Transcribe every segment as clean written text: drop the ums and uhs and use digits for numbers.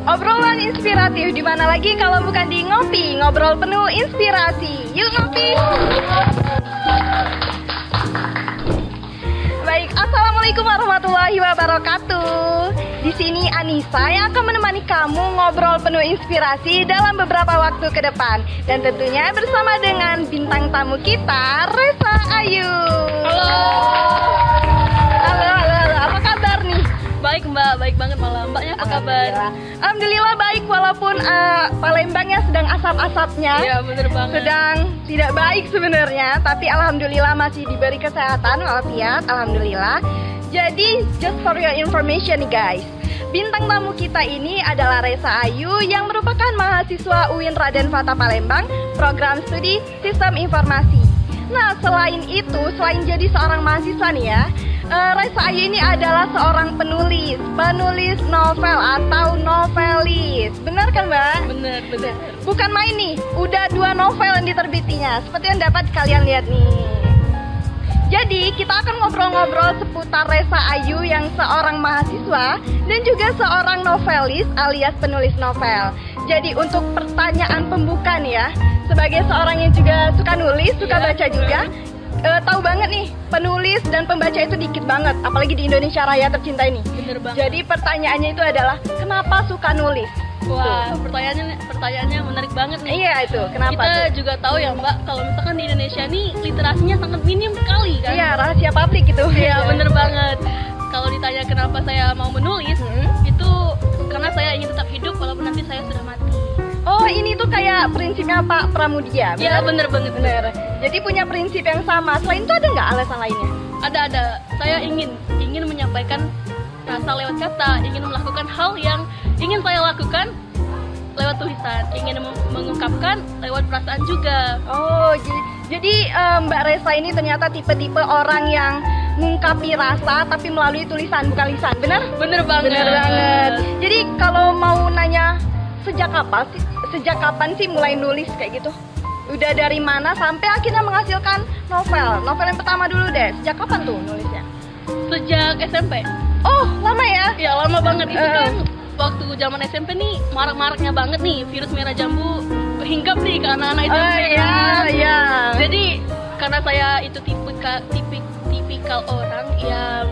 Obrolan inspiratif di mana lagi kalau bukan di Ngopi, ngobrol penuh inspirasi. Yuk ngopi. Baik, assalamualaikum warahmatullahi wabarakatuh. Di sini Anissa yang akan menemani kamu ngobrol penuh inspirasi dalam beberapa waktu ke depan. Dan tentunya bersama dengan bintang tamu kita, Resa Ayu. Halo, apa kabar nih? Baik Mbak, baik banget malah. Mbaknya apa kabar? Alhamdulillah baik, walaupun Palembangnya sedang asap-asapnya. Iya bener banget. Sedang tidak baik sebenarnya, tapi alhamdulillah masih diberi kesehatan walafiat, alhamdulillah. Jadi just for your information nih guys, bintang tamu kita ini adalah Resa Ayu yang merupakan mahasiswa UIN Raden Fata Palembang, program studi Sistem Informasi. Nah, selain itu, selain jadi seorang mahasiswa nih ya, Resa Ayu ini adalah seorang penulis novel atau novelis. Benar kan Mbak? Bener. Bukan main nih, udah 2 novel yang diterbitinya, seperti yang dapat kalian lihat nih. Jadi kita akan ngobrol-ngobrol seputar Resa Ayu yang seorang mahasiswa dan juga seorang novelis alias penulis novel. Jadi untuk pertanyaan pembuka nih ya, sebagai seorang yang juga suka nulis, suka baca juga, tahu banget nih, penulis dan pembaca itu dikit banget, apalagi di Indonesia Raya tercinta ini. Bener banget. Jadi pertanyaannya itu adalah, kenapa suka nulis? Wah, pertanyaannya menarik banget nih. Iya itu, kenapa Kita tuh? juga tahu ya Mbak, kalau misalkan di Indonesia nih literasinya sangat minim sekali kan? Iya, rahasia publik gitu. Iya bener banget. Kalau ditanya kenapa saya mau menulis, itu karena saya ingin tetap hidup walaupun nanti saya sudah mati. Oh, ini tuh kayak prinsipnya Pak Pramudia. Iya bener banget. Jadi punya prinsip yang sama. Selain itu ada nggak alasan lainnya? Ada. Saya ingin menyampaikan rasa lewat kata, ingin melakukan hal yang ingin saya lakukan lewat tulisan, ingin mengungkapkan lewat perasaan juga. Oh, jadi Mbak Resa ini ternyata tipe-tipe orang yang mengungkapi rasa tapi melalui tulisan, bukan lisan. Benar? Bener banget. Jadi kalau mau nanya sejak kapan sih mulai nulis kayak gitu? Udah dari mana sampai akhirnya menghasilkan novel? Novel yang pertama dulu deh. Sejak kapan tuh nulisnya? Sejak SMP. Oh, lama ya? Ya lama banget. Itu kan waktu zaman SMP nih marak-maraknya banget nih virus merah jambu hinggap nih ke anak-anak SMP. Oh iya. Jadi karena saya itu tipikal orang yang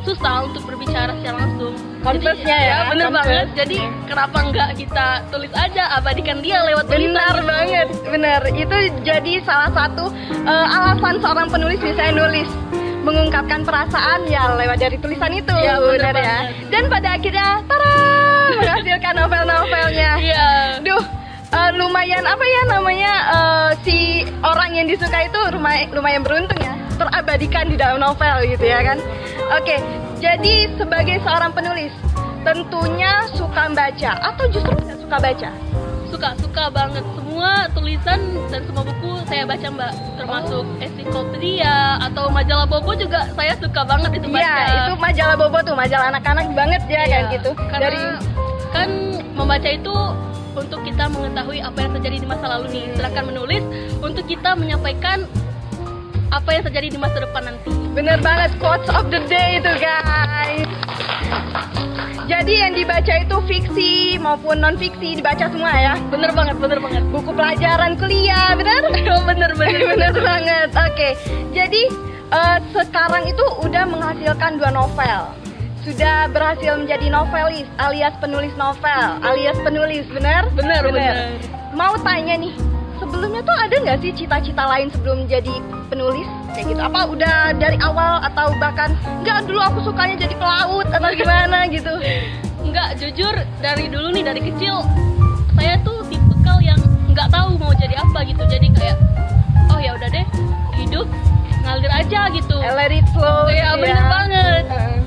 susah untuk berbicara secara langsung. Confess-nya ya, bener confess. banget. Jadi kenapa enggak kita tulis aja, abadikan dia lewat tulisan. Benar banget, benar. Itu jadi salah satu alasan seorang penulis bisa nulis, mengungkapkan perasaan ya lewat dari tulisan itu. Ya, benar ya. Dan pada akhirnya, tara, menghasilkan novel-novelnya. Iya. Duh, lumayan apa ya namanya, si orang yang disuka itu lumayan beruntung ya, terabadikan di dalam novel gitu ya kan. Oke, jadi sebagai seorang penulis tentunya suka baca atau justru tidak suka baca? Suka banget. Semua tulisan dan semua buku saya baca Mbak, termasuk ensiklopedia atau majalah Bobo juga saya suka banget itu baca. Iya, itu majalah Bobo tuh, majalah anak-anak banget ya kan gitu. Karena kan membaca itu untuk kita mengetahui apa yang terjadi di masa lalu nih, sedangkan menulis untuk kita menyampaikan apa yang terjadi di masa depan nanti. Bener banget, quotes of the day itu guys. Jadi yang dibaca itu fiksi maupun non fiksi dibaca semua ya. Bener banget. Buku pelajaran kuliah, bener? bener banget. Oke. Jadi sekarang itu udah menghasilkan 2 novel. Sudah berhasil menjadi novelis alias penulis novel, alias penulis, bener? Bener. Mau tanya nih, sebelumnya tuh ada nggak sih cita-cita lain sebelum jadi penulis kayak gitu? Apa udah dari awal atau bahkan nggak, dulu aku sukanya jadi pelaut atau gimana gitu? Enggak, jujur dari dulu nih, dari kecil saya tuh tipikal yang nggak tahu mau jadi apa gitu. Jadi kayak oh ya udah deh, hidup ngalir aja gitu. Let it flow. Ya bener banget.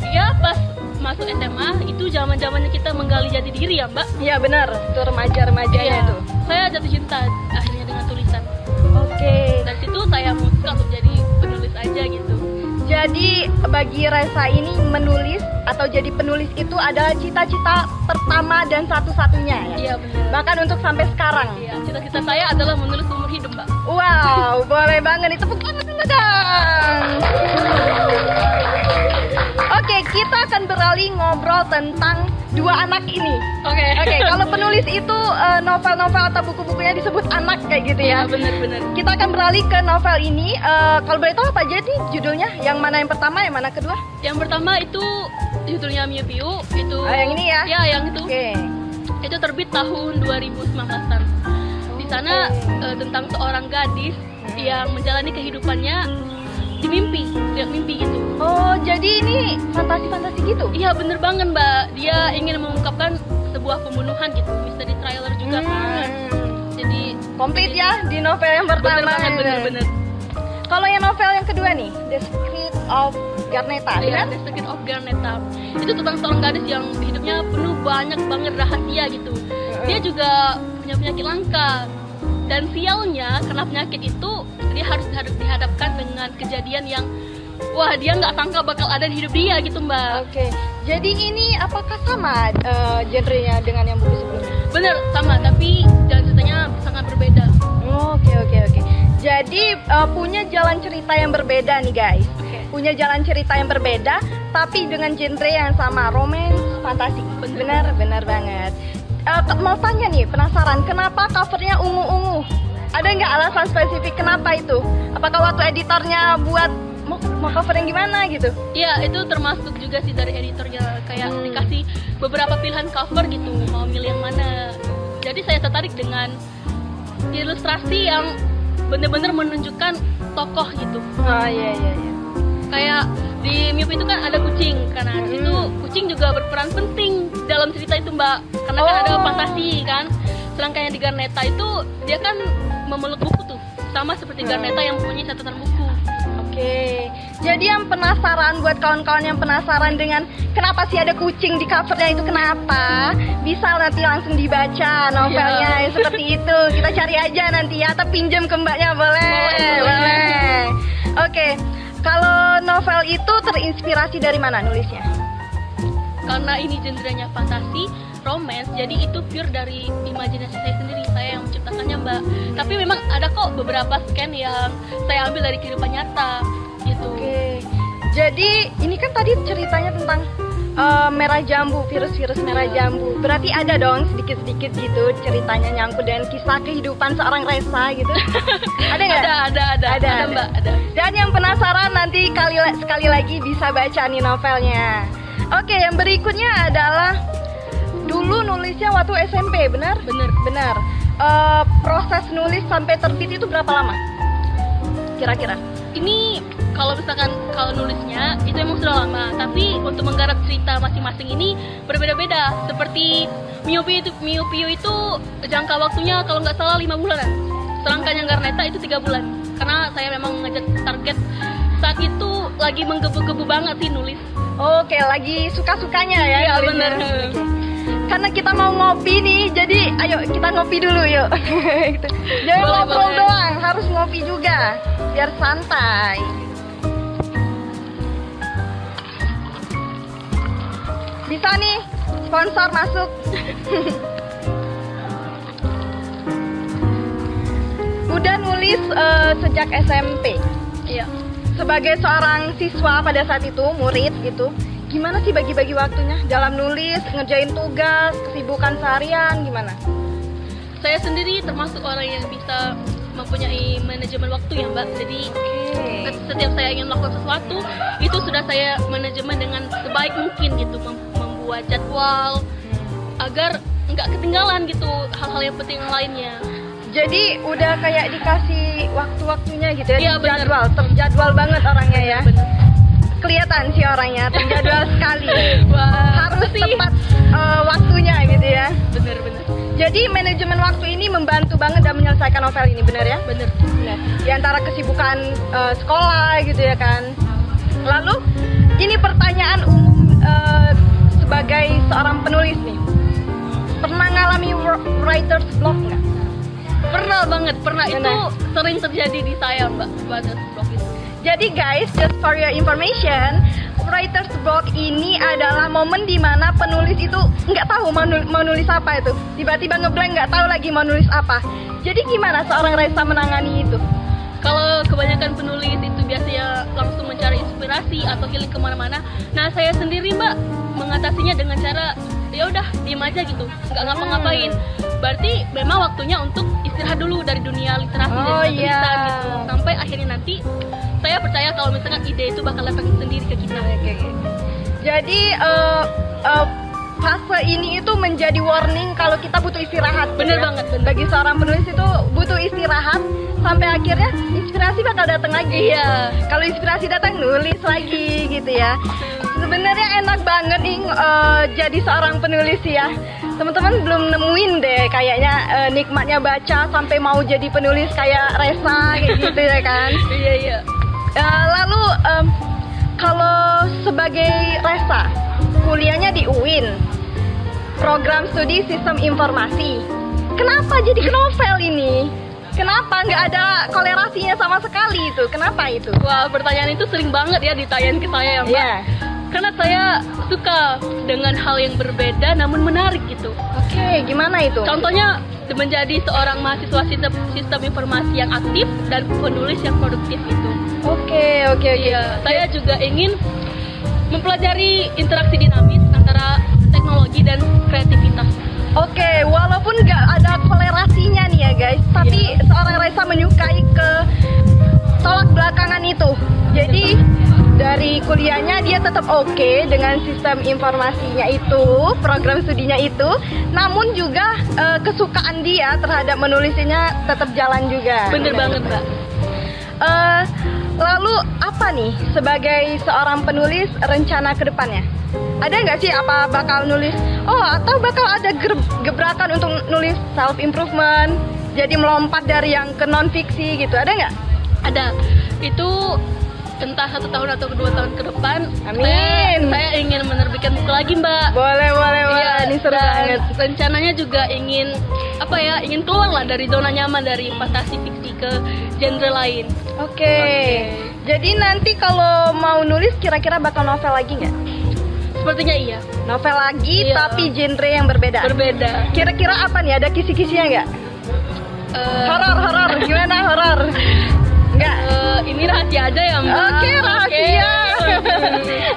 Ya pas masuk SMA itu zamannya kita menggali jati diri ya Mbak. Iya benar, itu remaja-remajanya tuh. Saya jatuh cinta akhirnya dengan tulisan. Oke. Dari situ saya mutusin untuk jadi penulis aja gitu. Jadi bagi Resa ini menulis atau jadi penulis itu adalah cita-cita pertama dan satu-satunya ya? Iya benar. Bahkan untuk sampai sekarang? Iya, cita-cita saya adalah menulis seumur hidup Mbak. Wow, boleh banget, itu tepuk tangan dong. Oke, kita akan beralih ngobrol tentang 2 anak ini. Oke. Oke, Kalau penulis itu novel-novel atau buku-bukunya disebut anak kayak gitu ya. Bener-bener. Kita akan beralih ke novel ini. Kalau boleh tahu apa aja nih judulnya? Yang mana yang pertama, yang mana kedua? Yang pertama itu judulnya Miu Piu. Itu yang ini ya? Ya, yang itu. Oke. Itu terbit tahun 2019-an. Di sana tentang seorang gadis yang menjalani kehidupannya di mimpi, lihat mimpi gitu. Oh, jadi ini fantasi-fantasi gitu? Iya, bener banget, Mbak. Dia ingin mengungkapkan sebuah pembunuhan gitu, misteri thriller juga kan. Jadi komplit ya di novel yang pertama. Bener. Kalau yang novel yang kedua nih, The Secret of Garneta, Iya, kan? The Secret of Garneta. Itu tentang seorang gadis yang hidupnya penuh banyak banget rahasia gitu. Dia juga punya penyakit langka. Dan sialnya, karena penyakit itu, dia harus dihadapkan dengan kejadian yang wah, dia nggak sangka bakal ada di hidup dia gitu, Mbak. Oke. Jadi ini apakah sama genrenya dengan yang buku sebelumnya? Bener, sama, tapi jalan ceritanya sangat berbeda. Oke. Jadi punya jalan cerita yang berbeda nih guys. Punya jalan cerita yang berbeda, tapi dengan genre yang sama, romance, fantasi. Benar banget. Mau tanya nih, penasaran, kenapa covernya ungu-ungu? Ada nggak alasan spesifik kenapa itu? Apakah waktu editornya buat mau cover yang gimana gitu? Iya, itu termasuk juga sih dari editornya, kayak dikasih beberapa pilihan cover gitu, mau milih yang mana. Jadi saya tertarik dengan ilustrasi yang bener-bener menunjukkan tokoh gitu. Oh iya. Kayak di Miu itu kan ada kucing, karena di situ kucing juga berperan penting dalam cerita itu, Mbak. Karena kan ada fantasi kan. Sedangkan yang di Garneta itu dia kan memeluk buku tuh, sama seperti Garneta yang mempunyai catatan buku. Oke. Jadi yang penasaran, buat kawan-kawan yang penasaran dengan kenapa sih ada kucing di covernya itu, kenapa? Bisa nanti langsung dibaca novelnya seperti itu. Kita cari aja nanti ya, atau pinjam ke mbaknya boleh. Oke. Kalau novel itu terinspirasi dari mana nulisnya? Karena ini genrenya fantasi, romance, jadi itu pure dari imajinasi saya sendiri, saya yang menciptakannya, Mbak. Tapi memang ada kok beberapa scan yang saya ambil dari kehidupan nyata gitu. Oke. Jadi ini kan tadi ceritanya tentang merah jambu, virus-virus merah jambu. Berarti ada dong sedikit-sedikit gitu ceritanya nyangkut dengan kisah kehidupan seorang Resa gitu. Ada nggak? Ada, Mbak. Ada. Dan yang penasaran nanti sekali lagi bisa baca nih novelnya. Oke, yang berikutnya adalah dulu nulisnya waktu SMP, benar? Benar. Proses nulis sampai terbit itu berapa lama? Kira-kira? Ini kalau misalkan nulisnya itu emang sudah lama, tapi untuk menggarap cerita masing-masing ini berbeda-beda. Seperti Miu Piu itu jangka waktunya kalau nggak salah 5 bulanan. Sedangkan yang Garneta itu 3 bulan. Karena saya memang ngejar target saat itu lagi menggebu-gebu banget sih nulis. Oke, lagi suka-sukanya ya? Iya, bener. Karena kita mau ngopi nih, jadi ayo kita ngopi dulu yuk. Jangan ngobrol doang, harus ngopi juga biar santai. Bisa nih sponsor masuk. Udah nulis sejak SMP. Iya. Sebagai seorang siswa pada saat itu, murid gitu, gimana sih bagi-bagi waktunya dalam nulis, ngerjain tugas, kesibukan seharian, gimana? Saya sendiri termasuk orang yang bisa mempunyai manajemen waktu ya, Mbak. Jadi setiap saya ingin melakukan sesuatu, itu sudah saya manajemen dengan sebaik mungkin gitu, membuat jadwal agar nggak ketinggalan gitu hal-hal yang penting lainnya. Jadi udah kayak dikasih waktu-waktunya gitu ya, Iya, jadwal, terjadwal banget orangnya ya. Bener. Kelihatan sih orangnya, terjadwal sekali. Wah, harus tepat waktunya gitu ya. Bener. Jadi manajemen waktu ini membantu banget dalam menyelesaikan novel ini, benar ya? Bener. Di antara kesibukan sekolah gitu ya kan. Lalu ini pertanyaan umum sebagai seorang penulis nih. Pernah ngalami writer's block nggak? Pernah banget. Itu sering terjadi di saya, Mbak, writer's block itu. Jadi guys, just for your information, writer's block ini adalah momen dimana penulis itu nggak tahu mau nulis apa itu. Tiba-tiba ngeblank, nggak tahu lagi mau nulis apa. Jadi gimana seorang Resa menangani itu? Kalau kebanyakan penulis itu biasanya langsung mencari inspirasi atau healing kemana-mana. Nah, saya sendiri, Mbak, mengatasinya dengan cara ya udah diem aja gitu, nggak ngapa-ngapain. Berarti memang waktunya untuk istirahat dulu dari dunia literasi dan tulisan gitu. Sampai akhirnya nanti saya percaya kalau misalkan ide itu bakal datang sendiri ke kita. Jadi fase ini itu menjadi warning kalau kita butuh istirahat. Bener banget. Bagi seorang penulis itu butuh istirahat sampai akhirnya inspirasi bakal datang lagi. Iya. Kalau inspirasi datang nulis lagi gitu ya. Sebenarnya enak banget nih jadi seorang penulis ya. Teman-teman belum nemuin deh kayaknya nikmatnya baca sampai mau jadi penulis kayak Resa kayak gitu ya kan. Iya. Lalu kalau sebagai Resa kuliahnya di UIN, program studi sistem informasi. Kenapa jadi ke novel ini? Kenapa nggak ada kolerasinya sama sekali itu? Kenapa itu? Wah, pertanyaan itu sering banget ya ditanyain ke saya ya, Mbak. Iya. Karena saya suka dengan hal yang berbeda namun menarik gitu. Oke, gimana itu? Contohnya menjadi seorang mahasiswa sistem informasi yang aktif dan penulis yang produktif itu. Oke. Iya, saya juga ingin mempelajari interaksi dinamis antara teknologi dan kreativitas. Oke, walaupun nggak ada kolerasinya nih ya guys, tapi seorang Resa menyukai ke tolak belakangan itu. Jadi dari kuliahnya dia tetap oke dengan sistem informasinya itu, program studinya itu, namun juga kesukaan dia terhadap menulisnya tetap jalan juga. Bener banget, Mbak. Lalu apa nih sebagai seorang penulis rencana ke depannya? Ada nggak sih apa bakal nulis? Atau bakal ada gebrakan untuk nulis self improvement? Jadi melompat dari yang ke non fiksi gitu, ada nggak? Ada. Itu entah 1 tahun atau 2 tahun ke depan. Amin. Saya ingin menerbitkan buku lagi, Mbak. Boleh. Iya, Ini seru banget. Rencananya juga ingin ingin keluar lah dari zona nyaman dari fantasi fiksi ke genre lain. Oke. Jadi nanti kalau mau nulis kira-kira bakal novel lagi nggak? Sepertinya iya. Novel lagi Iya. tapi genre yang berbeda. Berbeda. Kira-kira apa nih? Ada kisi-kisinya nggak? Horor. Gimana horor? Nggak. Ini rahasia aja ya, Mbak. Oke, rahasia.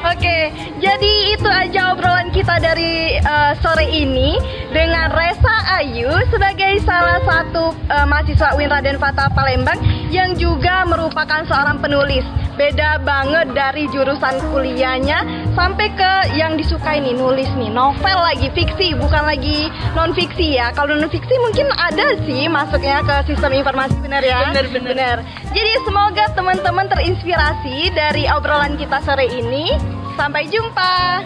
Oke, jadi itu aja obrolan kita dari sore ini dengan Resa Ayu sebagai salah satu mahasiswa UIN Raden Fatah Palembang yang juga merupakan seorang penulis. Beda banget dari jurusan kuliahnya sampai ke yang disukai nih, nulis nih, novel lagi, fiksi, bukan lagi non fiksi ya. Kalau non fiksi mungkin ada sih masuknya ke sistem informasi, benar ya? Benar. Jadi semoga teman-teman terinspirasi dari obrolan kita sore ini. Sampai jumpa.